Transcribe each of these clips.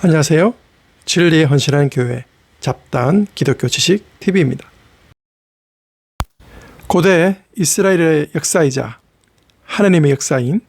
안녕하세요. 진리에 헌신하는 교회 잡다한 기독교 지식 TV입니다. 고대 이스라엘의 역사이자 하나님의 역사인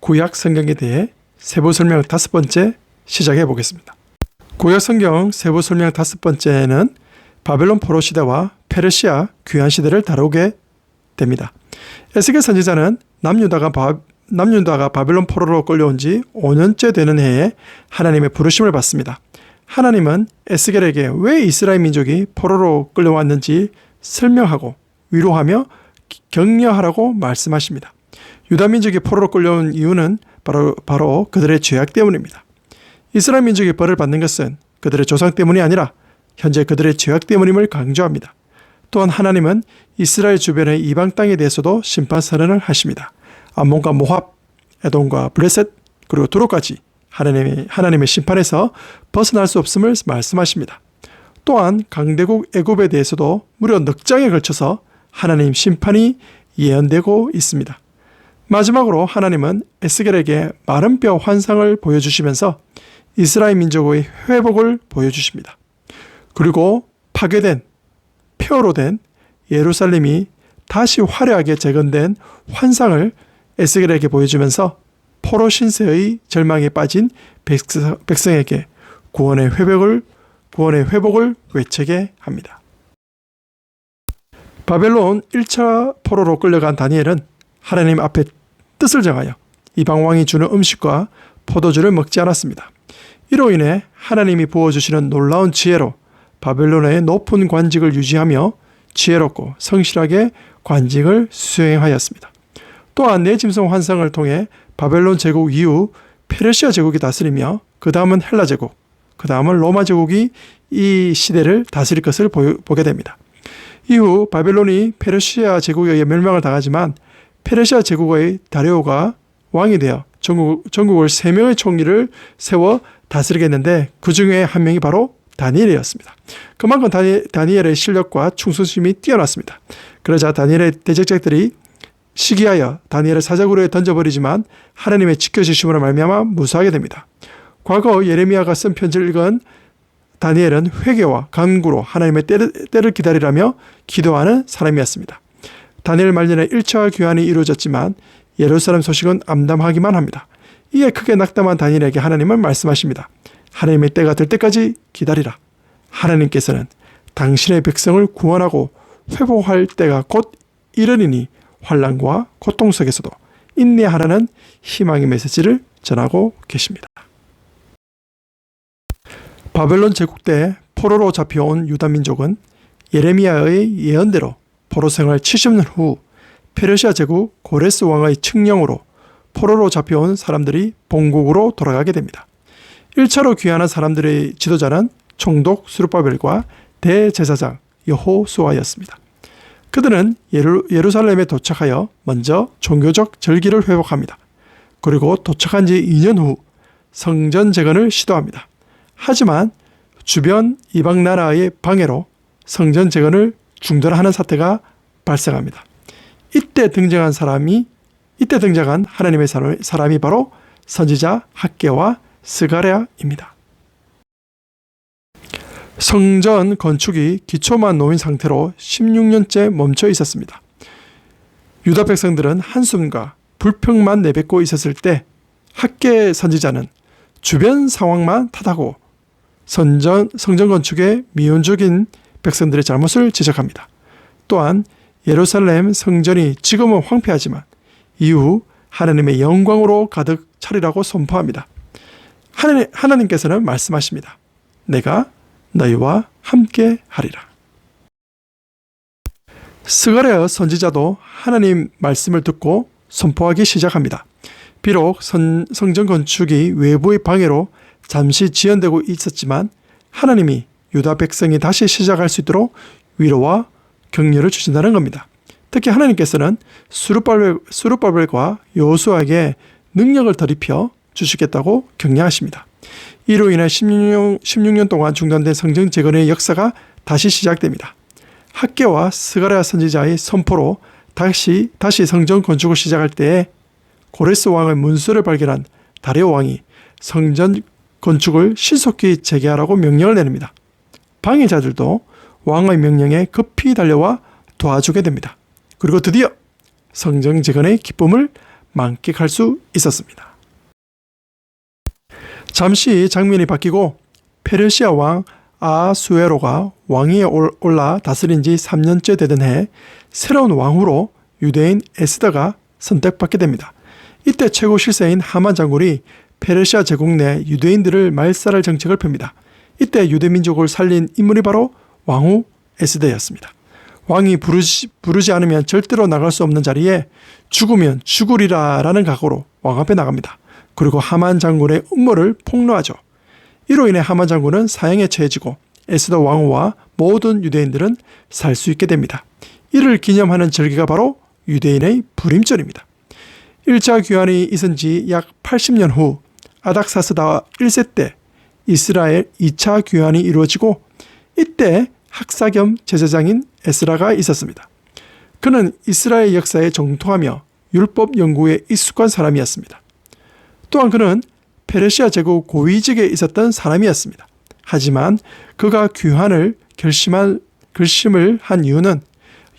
구약 성경에 대해 세부 설명 5번째 시작해 보겠습니다. 구약 성경 세부 설명 5번째는 바벨론 포로 시대와 페르시아 귀환 시대를 다루게 됩니다. 에스겔 선지자는 남유다가 바벨론 포로로 끌려온 지 5년째 되는 해에 하나님의 부르심을 받습니다. 하나님은 에스겔에게 왜 이스라엘 민족이 포로로 끌려왔는지 설명하고 위로하며 격려하라고 말씀하십니다. 유다 민족이 포로로 끌려온 이유는 바로 그들의 죄악 때문입니다. 이스라엘 민족이 벌을 받는 것은 그들의 조상 때문이 아니라 현재 그들의 죄악 때문임을 강조합니다. 또한 하나님은 이스라엘 주변의 이방 땅에 대해서도 심판 선언을 하십니다. 암몬과 모압, 에돔과 블레셋, 그리고 두로까지 하나님의 심판에서 벗어날 수 없음을 말씀하십니다. 또한 강대국 애굽에 대해서도 무려 넉 장에 걸쳐서 하나님 심판이 예언되고 있습니다. 마지막으로 하나님은 에스겔에게 마른 뼈 환상을 보여주시면서 이스라엘 민족의 회복을 보여주십니다. 그리고 파괴된, 폐허로 된 예루살렘이 다시 화려하게 재건된 환상을 에스겔에게 보여주면서 포로 신세의 절망에 빠진 백성에게 구원의 회복을 외치게 합니다. 바벨론 1차 포로로 끌려간 다니엘은 하나님 앞에 뜻을 정하여 이방 왕이 주는 음식과 포도주를 먹지 않았습니다. 이로 인해 하나님이 부어주시는 놀라운 지혜로 바벨론의 높은 관직을 유지하며 지혜롭고 성실하게 관직을 수행하였습니다. 또한 네 짐승 환상을 통해 바벨론 제국 이후 페르시아 제국이 다스리며 그 다음은 헬라 제국, 그 다음은 로마 제국이 이 시대를 다스릴 것을 보게 됩니다. 이후 바벨론이 페르시아 제국에 의해 멸망을 당하지만 페르시아 제국의 다리오가 왕이 되어 전국을 3명의 총리를 세워 다스리겠는데 그 중에 한 명이 바로 다니엘이었습니다. 그만큼 다니엘의 실력과 충성심이 뛰어났습니다. 그러자 다니엘의 대적자들이 시기하여 다니엘을 사자굴에 던져버리지만 하나님의 지켜주심으로 말미암아 무사하게 됩니다. 과거 예레미야가 쓴 편지를 읽은 다니엘은 회개와 간구로 하나님의 때를 기다리라며 기도하는 사람이었습니다. 다니엘 말년에 1차 귀환이 이루어졌지만 예루살렘 소식은 암담하기만 합니다. 이에 크게 낙담한 다니엘에게 하나님은 말씀하십니다. 하나님의 때가 될 때까지 기다리라. 하나님께서는 당신의 백성을 구원하고 회복할 때가 곧 이르리니 환난과 고통 속에서도 인내하라는 희망의 메시지를 전하고 계십니다. 바벨론 제국 때 포로로 잡혀온 유다 민족은 예레미야의 예언대로 포로 생활 70년 후 페르시아 제국 고레스 왕의 칙령으로 포로로 잡혀온 사람들이 본국으로 돌아가게 됩니다. 1차로 귀환한 사람들의 지도자는 총독 스룹바벨과 대제사장 여호수아였습니다. 그들은 예루살렘에 도착하여 먼저 종교적 절기를 회복합니다. 그리고 도착한 지 2년 후 성전 재건을 시도합니다. 하지만 주변 이방 나라의 방해로 성전 재건을 중단하는 사태가 발생합니다. 이때 등장한 하나님의 사람이 바로 선지자 학개와 스가랴입니다. 성전 건축이 기초만 놓인 상태로 16년째 멈춰 있었습니다. 유다 백성들은 한숨과 불평만 내뱉고 있었을 때 학개 선지자는 주변 상황만 탓하고 성전 건축에 미온적인 백성들의 잘못을 지적합니다. 또한 예루살렘 성전이 지금은 황폐하지만 이후 하나님의 영광으로 가득 차리라고 선포합니다. 하나님께서는 말씀하십니다. 내가 너희와 함께 하리라. 스가랴 선지자도 하나님 말씀을 듣고 선포하기 시작합니다. 비록 성전 건축이 외부의 방해로 잠시 지연되고 있었지만 하나님이 유다 백성이 다시 시작할 수 있도록 위로와 격려를 주신다는 겁니다. 특히 하나님께서는 스룹바벨과 여호수아에게 능력을 더 입혀 주시겠다고 격려하십니다. 이로 인해 16년 동안 중단된 성전 재건의 역사가 다시 시작됩니다. 학개와 스가랴 선지자의 선포로 다시 성전 건축을 시작할 때에 고레스 왕의 문서를 발견한 다리오 왕이 성전 건축을 신속히 재개하라고 명령을 내립니다. 방해자들도 왕의 명령에 급히 달려와 도와주게 됩니다. 그리고 드디어 성전 재건의 기쁨을 만끽할 수 있었습니다. 잠시 장면이 바뀌고 페르시아 왕 아하수에로가 왕위에 올라 다스린 지 3년째 되던 해 새로운 왕후로 유대인 에스더가 선택받게 됩니다. 이때 최고 실세인 하만 장군이 페르시아 제국 내 유대인들을 말살할 정책을 펴니다. 이때 유대 민족을 살린 인물이 바로 왕후 에스더였습니다. 왕이 부르지 않으면 절대로 나갈 수 없는 자리에 죽으면 죽으리라 라는 각오로 왕 앞에 나갑니다. 그리고 하만 장군의 음모를 폭로하죠. 이로 인해 하만 장군은 사형에 처해지고 에스더 왕후와 모든 유대인들은 살 수 있게 됩니다. 이를 기념하는 절기가 바로 유대인의 불임절입니다. 1차 귀환이 있은 지 약 80년 후 아닥사스다 1세 때 이스라엘 2차 귀환이 이루어지고 이때 학사 겸 제사장인 에스라가 있었습니다. 그는 이스라엘 역사에 정통하며 율법 연구에 익숙한 사람이었습니다. 또한 그는 페르시아 제국 고위직에 있었던 사람이었습니다. 하지만 그가 귀환을 결심을 한 이유는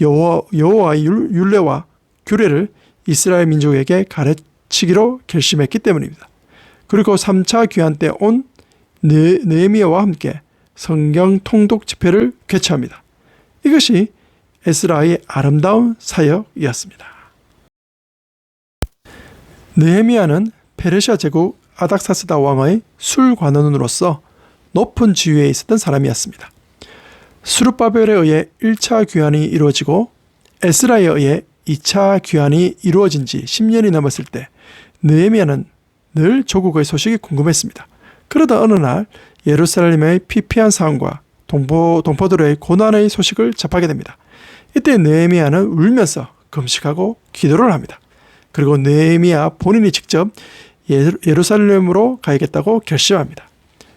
여호와의 율례와 규례를 이스라엘 민족에게 가르치기로 결심했기 때문입니다. 그리고 3차 귀환 때 온 느헤미야와 함께 성경 통독 집회를 개최합니다. 이것이 에스라의 아름다운 사역이었습니다. 느헤미야는 페르시아 제국 아닥사스다 왕의 술관원으로서 높은 지위에 있었던 사람이었습니다. 스룹바벨에 의해 1차 귀환이 이루어지고 에스라에 의해 2차 귀환이 이루어진 지 10년이 넘었을 때 느헤미야는 늘 조국의 소식이 궁금했습니다. 그러다 어느 날 예루살렘의 피폐한 상황과 동포들의 고난의 소식을 접하게 됩니다. 이때 느헤미야는 울면서 금식하고 기도를 합니다. 그리고 느헤미야 본인이 직접 예루살렘으로 가야겠다고 결심합니다.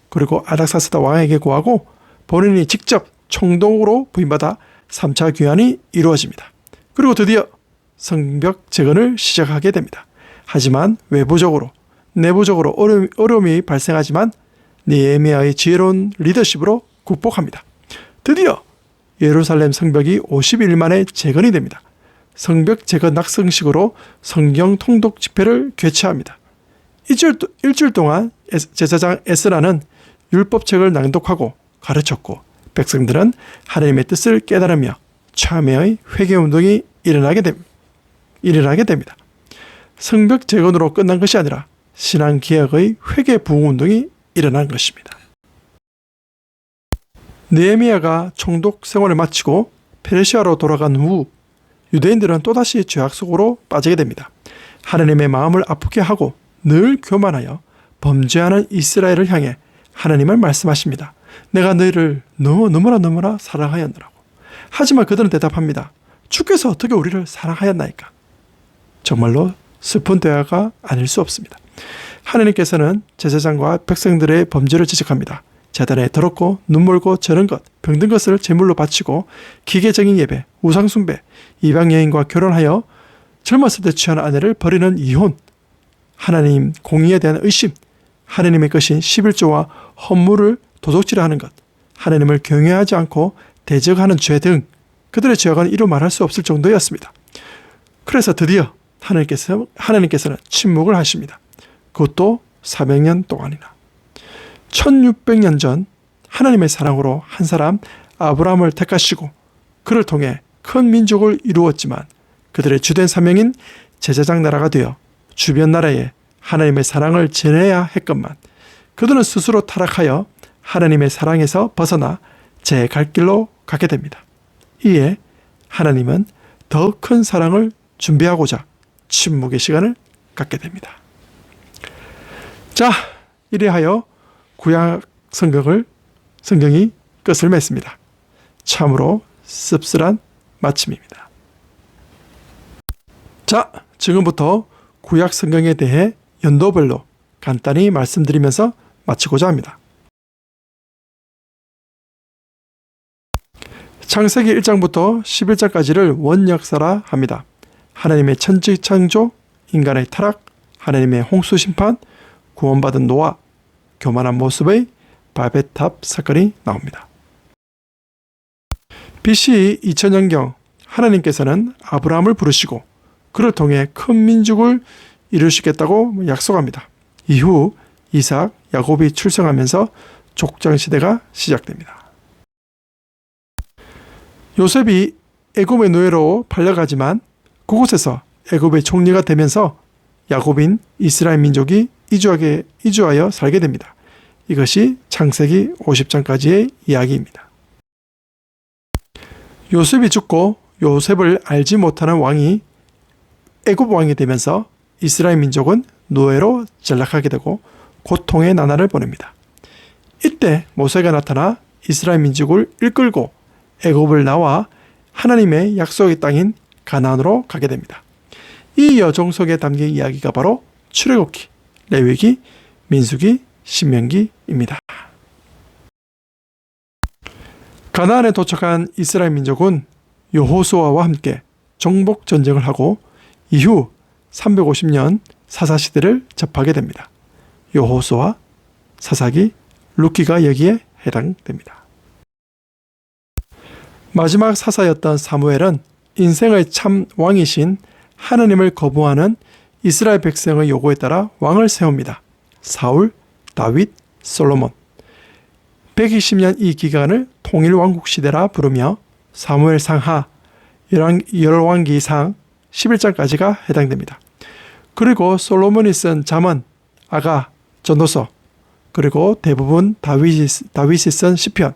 그리고 아닥사스다 왕에게 구하고 본인이 직접 총독으로 부임받아 3차 귀환이 이루어집니다. 그리고 드디어 성벽 재건을 시작하게 됩니다. 하지만 외부적으로, 내부적으로 어려움이 발생하지만 느헤미야의 지혜로운 리더십으로 극복합니다. 드디어 예루살렘 성벽이 50일 만에 재건이 됩니다. 성벽 재건 낙성식으로 성경 통독 집회를 개최합니다. 일주일 동안 제사장 에스라는 율법책을 낭독하고 가르쳤고 백성들은 하나님의 뜻을 깨달으며 참회의 회개운동이 일어나게 됩니다. 성벽 재건으로 끝난 것이 아니라 신앙개혁의 회개 부흥운동이 일어난 것입니다. 느헤미야가 총독 생활을 마치고 페르시아로 돌아간 후 유대인들은 또다시 죄악 속으로 빠지게 됩니다. 하나님의 마음을 아프게 하고 늘 교만하여 범죄하는 이스라엘을 향해 하나님은 말씀하십니다. 내가 너희를 너무나 사랑하였노라고. 하지만 그들은 대답합니다. 주께서 어떻게 우리를 사랑하였나이까? 정말로 슬픈 대화가 아닐 수 없습니다. 하나님께서는 제사장과 백성들의 범죄를 지적합니다. 제단에 더럽고 눈멀고 저런 것, 병든 것을 제물로 바치고 기계적인 예배, 우상숭배, 이방 여인과 결혼하여 젊었을 때 취한 아내를 버리는 이혼, 하나님 공의에 대한 의심, 하나님의 것인 11조와 헌물을 도둑질하는 것, 하나님을 경외하지 않고 대적하는 죄 등 그들의 죄악은 이루 말할 수 없을 정도였습니다. 그래서 드디어 하나님께서는 침묵을 하십니다. 그것도 400년 동안이나. 1600년 전 하나님의 사랑으로 한 사람 아브라함을 택하시고 그를 통해 큰 민족을 이루었지만 그들의 주된 사명인 제사장 나라가 되어 주변 나라에 하나님의 사랑을 전해야 했건만 그들은 스스로 타락하여 하나님의 사랑에서 벗어나 제 갈 길로 가게 됩니다. 이에 하나님은 더 큰 사랑을 준비하고자 침묵의 시간을 갖게 됩니다. 자, 이래하여 구약 성경이 끝을 맺습니다. 참으로 씁쓸한 마침입니다. 자, 지금부터 구약 성경에 대해 연도별로 간단히 말씀드리면서 마치고자 합니다. 창세기 1장부터 11장까지를 원역사라 합니다. 하나님의 천지창조, 인간의 타락, 하나님의 홍수 심판, 구원받은 노아, 교만한 모습의 바벨탑 사건이 나옵니다. BC 2000년경 하나님께서는 아브라함을 부르시고 그를 통해 큰 민족을 이루시겠다고 약속합니다. 이후 이삭, 야곱이 출생하면서 족장시대가 시작됩니다. 요셉이 애굽의 노예로 팔려가지만 그곳에서 애굽의 총리가 되면서 야곱인 이스라엘 민족이 이주하여 살게 됩니다. 이것이 창세기 50장까지의 이야기입니다. 요셉이 죽고 요셉을 알지 못하는 왕이 애굽 왕이 되면서 이스라엘 민족은 노예로 전락하게 되고 고통의 나날을 보냅니다. 이때 모세가 나타나 이스라엘 민족을 이끌고 애굽을 나와 하나님의 약속의 땅인 가나안으로 가게 됩니다. 이 여정 속에 담긴 이야기가 바로 출애굽기, 레위기, 민수기, 신명기입니다. 가나안에 도착한 이스라엘 민족은 여호수아와 함께 정복 전쟁을 하고 이후 350년 사사시대를 접하게 됩니다. 여호수아, 사사기, 룻기가 여기에 해당됩니다. 마지막 사사였던 사무엘은 인생의 참 왕이신 하나님을 거부하는 이스라엘 백성의 요구에 따라 왕을 세웁니다. 사울, 다윗, 솔로몬. 120년 이 기간을 통일왕국시대라 부르며 사무엘 상하, 열왕기상 11장까지가 해당됩니다. 그리고 솔로몬이 쓴 잠언, 아가, 전도서, 그리고 대부분 다윗이 쓴 시편,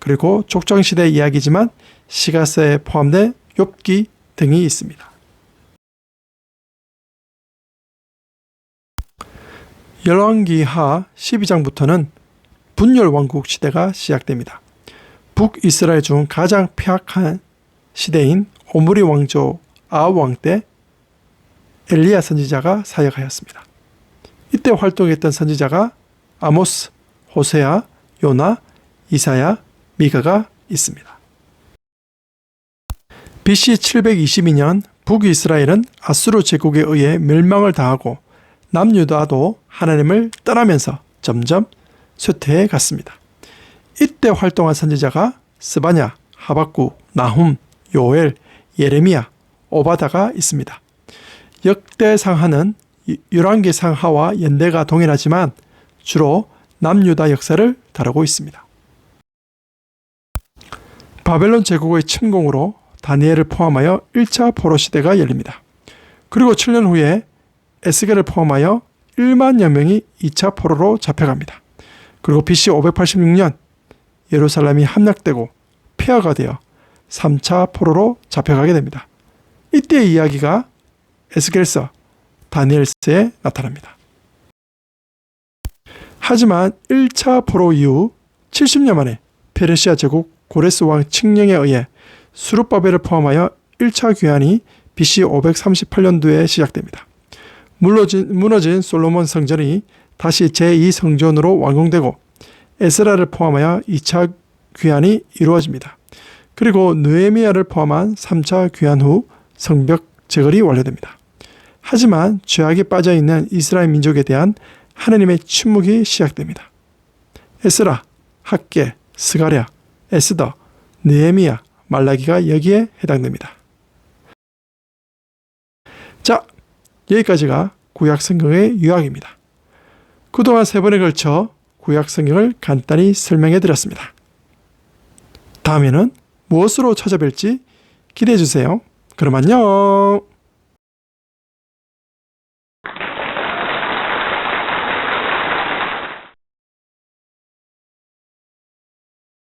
그리고 족장시대 이야기지만 시가서에 포함된 욥기 등이 있습니다. 열왕기하 12장부터는 분열왕국 시대가 시작됩니다. 북이스라엘 중 가장 폐악한 시대인 오므리 왕조 아합 왕 때 엘리야 선지자가 사역하였습니다. 이때 활동했던 선지자가 아모스, 호세아, 요나, 이사야, 미가가 있습니다. BC 722년 북이스라엘은 아수르 제국에 의해 멸망을 당하고 남유다도 하나님을 떠나면서 점점 쇠퇴해 갔습니다. 이때 활동한 선지자가 스바냐, 하박국, 나훔, 요엘, 예레미야, 오바다가 있습니다. 역대상하는 열왕기상하와 연대가 동일하지만 주로 남유다 역사를 다루고 있습니다. 바벨론 제국의 침공으로 다니엘을 포함하여 1차 포로 시대가 열립니다. 그리고 7년 후에 에스겔을 포함하여 1만여 명이 2차 포로로 잡혀갑니다. 그리고 BC 586년 예루살렘이 함락되고 폐허가 되어 3차 포로로 잡혀가게 됩니다. 이때의 이야기가 에스겔서, 다니엘서에 나타납니다. 하지만 1차 포로 이후 70년 만에 페르시아 제국 고레스 왕 칙령에 의해 수룹바벨을 포함하여 1차 귀환이 BC 538년도에 시작됩니다. 무너진 솔로몬 성전이 다시 제2성전으로 완공되고 에스라를 포함하여 2차 귀환이 이루어집니다. 그리고 느헤미야를 포함한 3차 귀환 후 성벽 재건이 완료됩니다. 하지만 죄악에 빠져있는 이스라엘 민족에 대한 하나님의 침묵이 시작됩니다. 에스라, 학개, 스가랴, 에스더, 느헤미야, 말라기가 여기에 해당됩니다. 자, 여기까지가 구약성경의 요약입니다. 그동안 3번에 걸쳐 구약성경을 간단히 설명해 드렸습니다. 다음에는 무엇으로 찾아뵐지 기대해 주세요. 그럼 안녕.